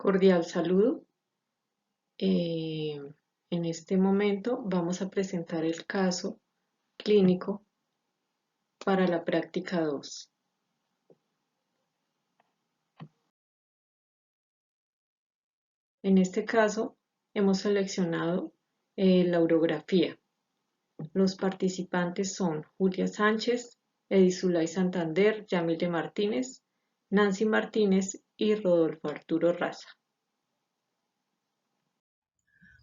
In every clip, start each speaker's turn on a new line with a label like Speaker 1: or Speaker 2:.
Speaker 1: Cordial saludo. En este momento vamos a presentar el caso clínico para la práctica 2. En este caso hemos seleccionado la urografía. Los participantes son Julia Sánchez, Edizulay Santander, Yamile Martínez, Nancy Martínez y Rodolfo Arturo Raza.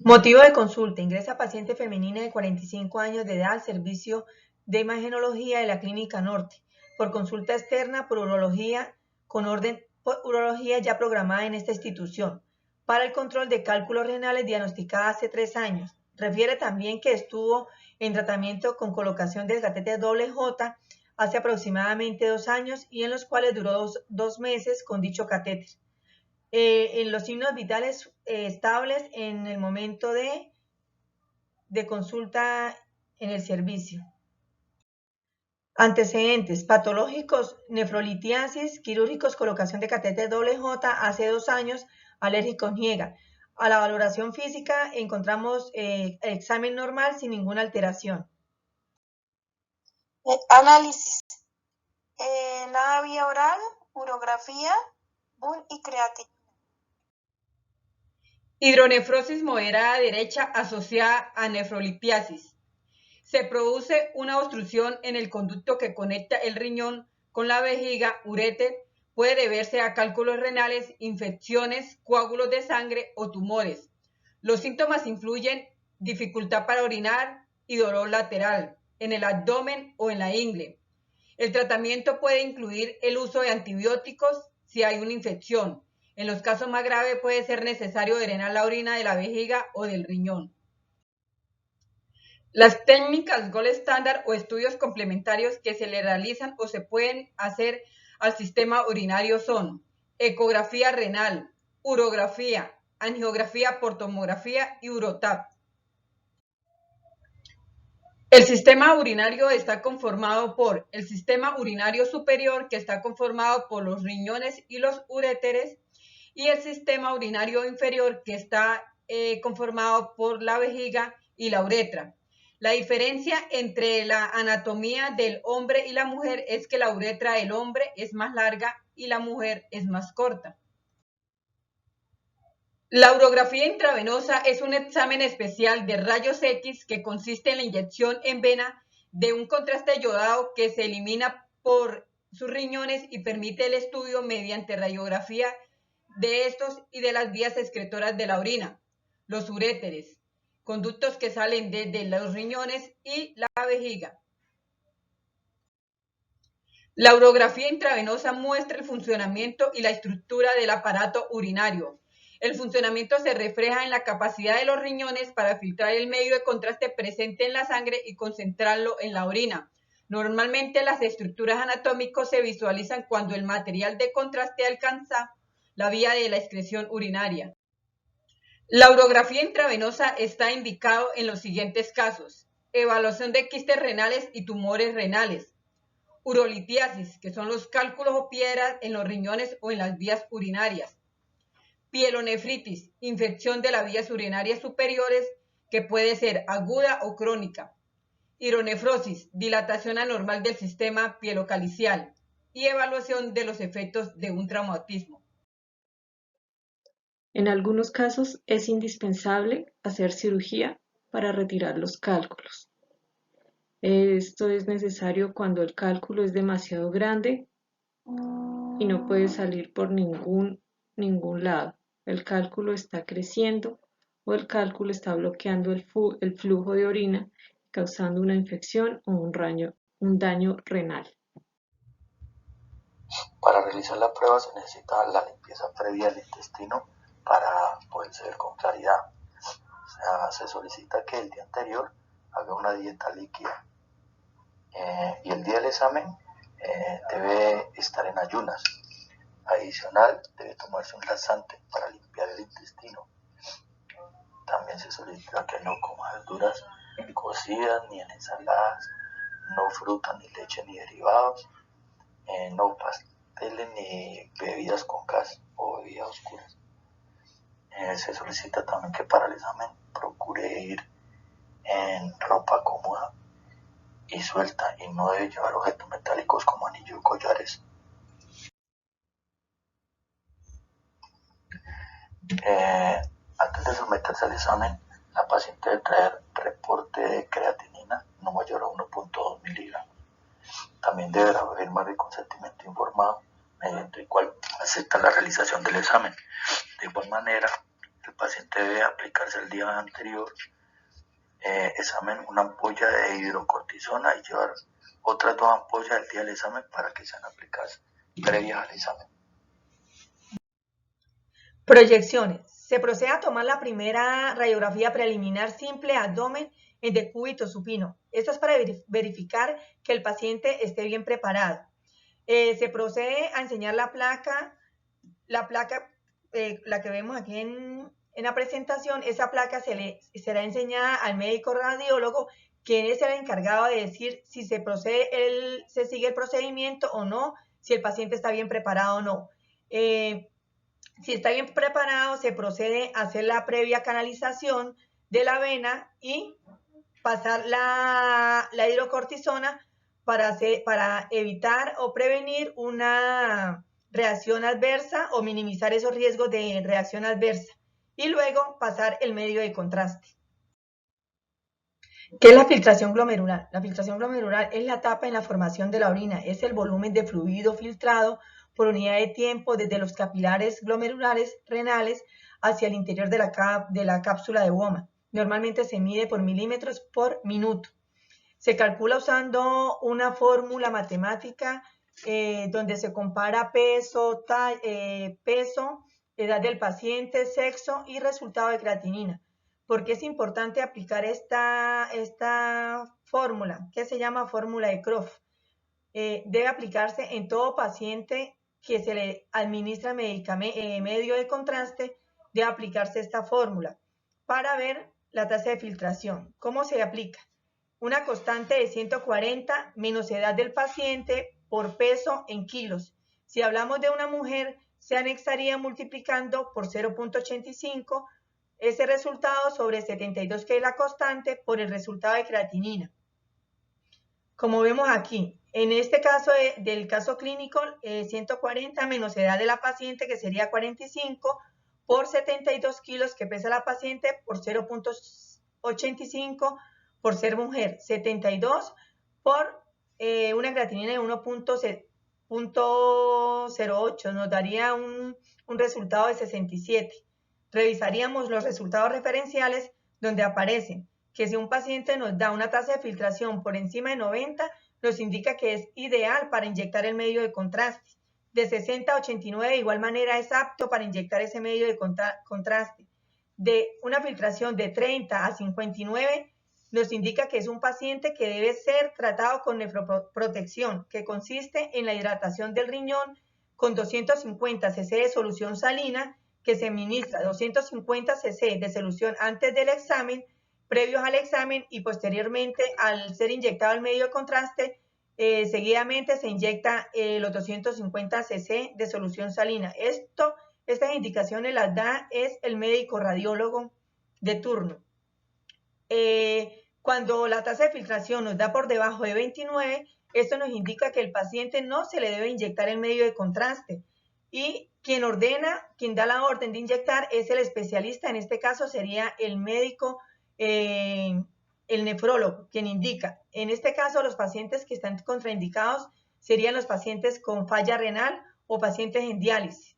Speaker 2: Motivo de consulta: ingresa paciente femenina de 45 años de edad al servicio de imagenología de la Clínica Norte por consulta externa por urología con orden por urología ya programada en esta institución para el control de cálculos renales, diagnosticada hace 3 años. Refiere también que estuvo en tratamiento con colocación del catéter J hace aproximadamente 2 años y en los cuales duró dos meses con dicho catéter. En los signos vitales estables en el momento de consulta en el servicio. Antecedentes patológicos: nefrolitiasis, quirúrgicos, colocación de catéter J hace 2 años, alérgicos niega. A la valoración física encontramos examen normal sin ninguna alteración.
Speaker 3: Análisis: nada vía oral, urografía, BUN y creatinina.
Speaker 2: Hidronefrosis moderada derecha asociada a nefrolitiasis. Se produce una obstrucción en el conducto que conecta el riñón con la vejiga, uréter. Puede deberse a cálculos renales, infecciones, coágulos de sangre o tumores. Los síntomas incluyen dificultad para orinar y dolor lateral, en el abdomen o en la ingle. El tratamiento puede incluir el uso de antibióticos si hay una infección. En los casos más graves puede ser necesario drenar la orina de la vejiga o del riñón. Las técnicas Gold Standard o estudios complementarios que se le realizan o se pueden hacer al sistema urinario son ecografía renal, urografía, angiografía por tomografía y urotap. El sistema urinario está conformado por el sistema urinario superior, que está conformado por los riñones y los uréteres, y el sistema urinario inferior, que está conformado por la vejiga y la uretra. La diferencia entre la anatomía del hombre y la mujer es que la uretra del hombre es más larga y la mujer es más corta. La urografía intravenosa es un examen especial de rayos X que consiste en la inyección en vena de un contraste yodado que se elimina por sus riñones y permite el estudio mediante radiografía de estos y de las vías excretoras de la orina, los uréteres, conductos que salen desde los riñones y la vejiga. La urografía intravenosa muestra el funcionamiento y la estructura del aparato urinario. El funcionamiento se refleja en la capacidad de los riñones para filtrar el medio de contraste presente en la sangre y concentrarlo en la orina. Normalmente las estructuras anatómicas se visualizan cuando el material de contraste alcanza la vía de la excreción urinaria. La urografía intravenosa está indicado en los siguientes casos: evaluación de quistes renales y tumores renales, urolitiasis, que son los cálculos o piedras en los riñones o en las vías urinarias, pielonefritis, infección de las vías urinarias superiores que puede ser aguda o crónica, hidronefrosis, dilatación anormal del sistema pielocalicial y evaluación de los efectos de un traumatismo.
Speaker 1: En algunos casos es indispensable hacer cirugía para retirar los cálculos. Esto es necesario cuando el cálculo es demasiado grande y no puede salir por ningún lado. El cálculo está creciendo o el cálculo está bloqueando el flujo de orina, causando una infección o un daño renal.
Speaker 4: Para realizar la prueba se necesita la limpieza previa del intestino para poder ser con claridad. O sea, se solicita que el día anterior haga una dieta líquida y el día del examen debe estar en ayunas. Adicional, debe tomarse un laxante para limpiar el intestino. También se solicita que no coma verduras cocidas ni en ensaladas, no fruta, ni leche, ni derivados, no pasteles ni bebidas con gas o bebidas oscuras. Se solicita también que para el examen procure ir en ropa cómoda y suelta y no debe llevar objetos metálicos como anillos y collares. Antes de someterse al examen, la paciente debe traer reporte de creatinina no mayor a 1.2 miligramos. También deberá firmar el consentimiento informado mediante el cual acepta la realización del examen. De igual manera, el paciente debe aplicarse el día anterior examen una ampolla de hidrocortisona y llevar otras 2 ampollas el día del examen para que sean aplicadas previas al examen.
Speaker 2: Proyecciones. Se procede a tomar la primera radiografía preliminar simple abdomen en decúbito supino. Esto es para verificar que el paciente esté bien preparado. Se procede a enseñar la placa, la que vemos aquí en la presentación. Esa placa será enseñada al médico radiólogo, quien es el encargado de decir si se sigue el procedimiento o no, si el paciente está bien preparado o no. Si está bien preparado, se procede a hacer la previa canalización de la vena y pasar la hidrocortisona para evitar o prevenir una reacción adversa o minimizar esos riesgos de reacción adversa. Y luego pasar el medio de contraste. ¿Qué es la filtración glomerular? La filtración glomerular es la etapa en la formación de la orina, es el volumen de fluido filtrado por unidad de tiempo desde los capilares glomerulares renales hacia el interior de la cápsula de Bowman. Normalmente se mide por milímetros por minuto. Se calcula usando una fórmula matemática donde se compara peso, edad del paciente, sexo y resultado de creatinina. ¿Por qué es importante aplicar esta fórmula, que se llama fórmula de Croft? Debe aplicarse en todo paciente que se le administra medio de contraste, debe aplicarse esta fórmula para ver la tasa de filtración. ¿Cómo se aplica? Una constante de 140 menos edad del paciente por peso en kilos. Si hablamos de una mujer, se anexaría multiplicando por 0.85 ese resultado sobre 72, que es la constante, por el resultado de creatinina. Como vemos aquí, en este caso del caso clínico, 140 menos edad de la paciente, que sería 45, por 72 kilos que pesa la paciente, por 0.85 por ser mujer, 72 por una creatinina de 1.08, nos daría un resultado de 67. Revisaríamos los resultados referenciales donde aparecen que si un paciente nos da una tasa de filtración por encima de 90, nos indica que es ideal para inyectar el medio de contraste. De 60 a 89 de igual manera es apto para inyectar ese medio de contraste. De una filtración de 30 a 59 nos indica que es un paciente que debe ser tratado con nefroprotección, que consiste en la hidratación del riñón con 250 cc de solución salina, que se administra 250 cc de solución antes del examen, previos al examen y posteriormente al ser inyectado el medio de contraste, seguidamente se inyecta los 250 cc de solución salina. Estas indicaciones las da es el médico radiólogo de turno. Cuando la tasa de filtración nos da por debajo de 29, esto nos indica que el paciente no se le debe inyectar el medio de contraste y quien da la orden de inyectar es el especialista, en este caso sería el médico, el nefrólogo, quien indica. En este caso, los pacientes que están contraindicados serían los pacientes con falla renal o pacientes en diálisis.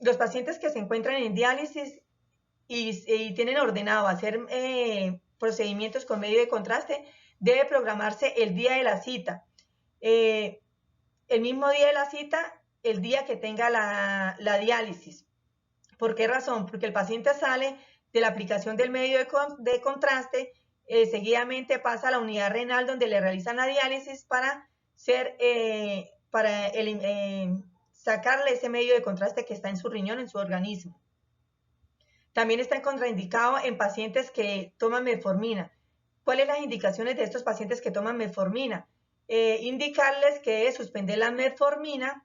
Speaker 2: Los pacientes que se encuentran en diálisis y tienen ordenado hacer procedimientos con medio de contraste, debe programarse el día de la cita. El mismo día de la cita, el día que tenga la diálisis. ¿Por qué razón? Porque el paciente sale de la aplicación del medio de contraste, seguidamente pasa a la unidad renal donde le realizan la diálisis para sacarle ese medio de contraste que está en su riñón, en su organismo. También está contraindicado en pacientes que toman metformina. ¿Cuáles son las indicaciones de estos pacientes que toman metformina? Indicarles que debe suspender la metformina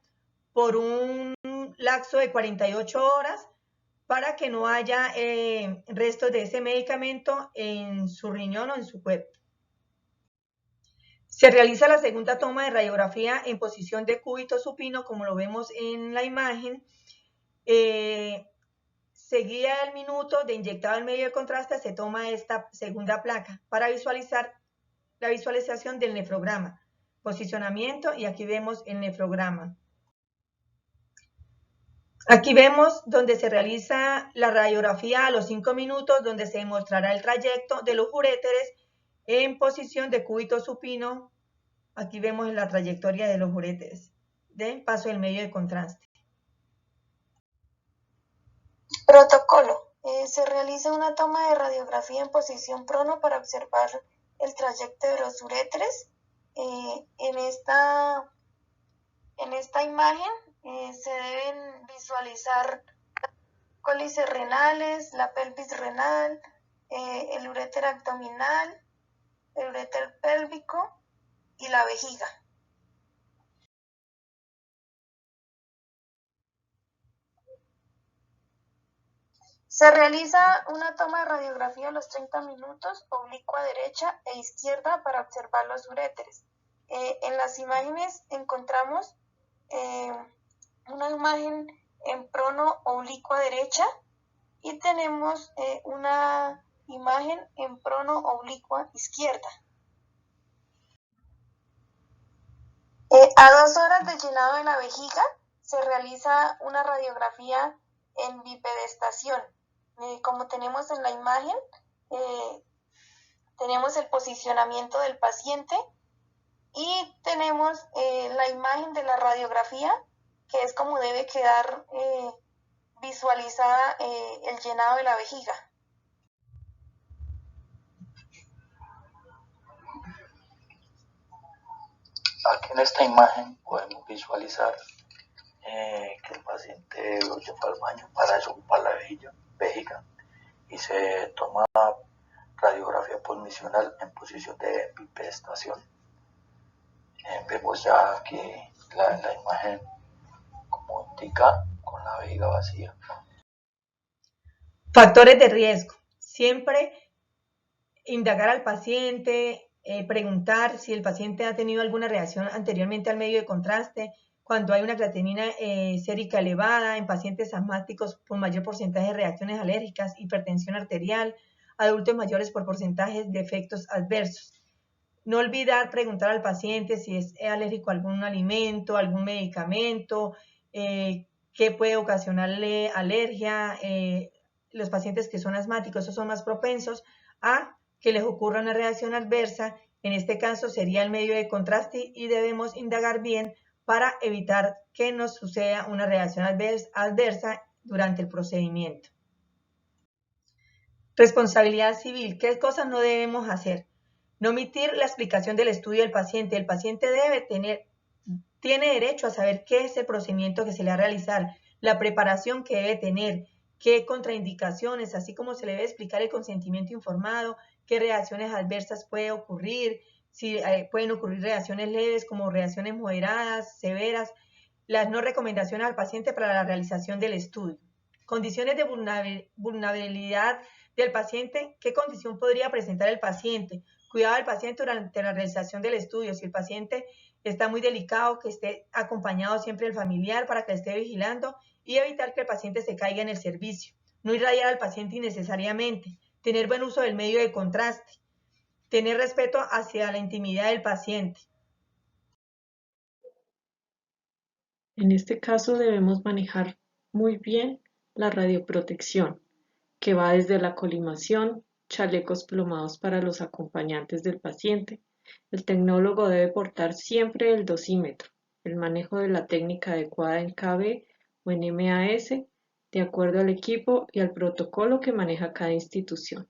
Speaker 2: por un lapso de 48 horas para que no haya restos de ese medicamento en su riñón o en su cuerpo. Se realiza la segunda toma de radiografía en posición de cúbito supino, como lo vemos en la imagen. Seguida del minuto de inyectado el medio de contraste, se toma esta segunda placa para visualizar la visualización del nefrograma, posicionamiento, y aquí vemos el nefrograma. Aquí vemos donde se realiza la radiografía a los 5 minutos, donde se demostrará el trayecto de los uréteres en posición de cúbito supino. Aquí vemos la trayectoria de los uréteres de paso del medio de contraste.
Speaker 3: Protocolo. Se realiza una toma de radiografía en posición prono para observar el trayecto de los uréteres. En esta imagen se deben visualizar cólices renales, la pelvis renal, el uréter abdominal, el uréter pélvico y la vejiga. Se realiza una toma de radiografía a los 30 minutos, oblicua derecha e izquierda, para observar los uréteres. En las imágenes encontramos una imagen en prono oblicua derecha y tenemos una imagen en prono oblicua izquierda. A 2 horas de llenado de la vejiga se realiza una radiografía en bipedestación. Como tenemos en la imagen, tenemos el posicionamiento del paciente y tenemos la imagen de la radiografía, que es como debe quedar visualizada el llenado de la vejiga.
Speaker 4: Aquí en esta imagen podemos visualizar que el paciente lo lleva al baño para chupar la vejiga y se toma radiografía posmisional en posición de bipedestación. Vemos ya aquí la imagen como indica, con la vejiga vacía.
Speaker 2: Factores de riesgo. Siempre indagar al paciente, preguntar si el paciente ha tenido alguna reacción anteriormente al medio de contraste, cuando hay una creatinina sérica elevada, en pacientes asmáticos por mayor porcentaje de reacciones alérgicas, hipertensión arterial, adultos mayores por porcentajes de efectos adversos. No olvidar preguntar al paciente si es alérgico a algún alimento, algún medicamento, qué puede ocasionarle alergia. Los pacientes que son asmáticos, esos son más propensos a que les ocurra una reacción adversa. En este caso sería el medio de contraste y debemos indagar bien para evitar que nos suceda una reacción adversa durante el procedimiento. Responsabilidad civil. ¿Qué cosas no debemos hacer? No omitir la explicación del estudio del paciente. El paciente tiene derecho a saber qué es el procedimiento que se le va a realizar, la preparación que debe tener, qué contraindicaciones, así como se le debe explicar el consentimiento informado, qué reacciones adversas puede ocurrir, si pueden ocurrir reacciones leves como reacciones moderadas, severas, las no recomendaciones al paciente para la realización del estudio. Condiciones de vulnerabilidad del paciente. ¿Qué condición podría presentar el paciente? Cuidado del paciente durante la realización del estudio. Si el paciente está muy delicado, que esté acompañado siempre del familiar para que le esté vigilando y evitar que el paciente se caiga en el servicio. No irradiar al paciente innecesariamente. Tener buen uso del medio de contraste. Tener respeto hacia la intimidad del paciente.
Speaker 1: En este caso debemos manejar muy bien la radioprotección, que va desde la colimación, chalecos plomados para los acompañantes del paciente. El tecnólogo debe portar siempre el dosímetro, el manejo de la técnica adecuada en KB o en MAS, de acuerdo al equipo y al protocolo que maneja cada institución.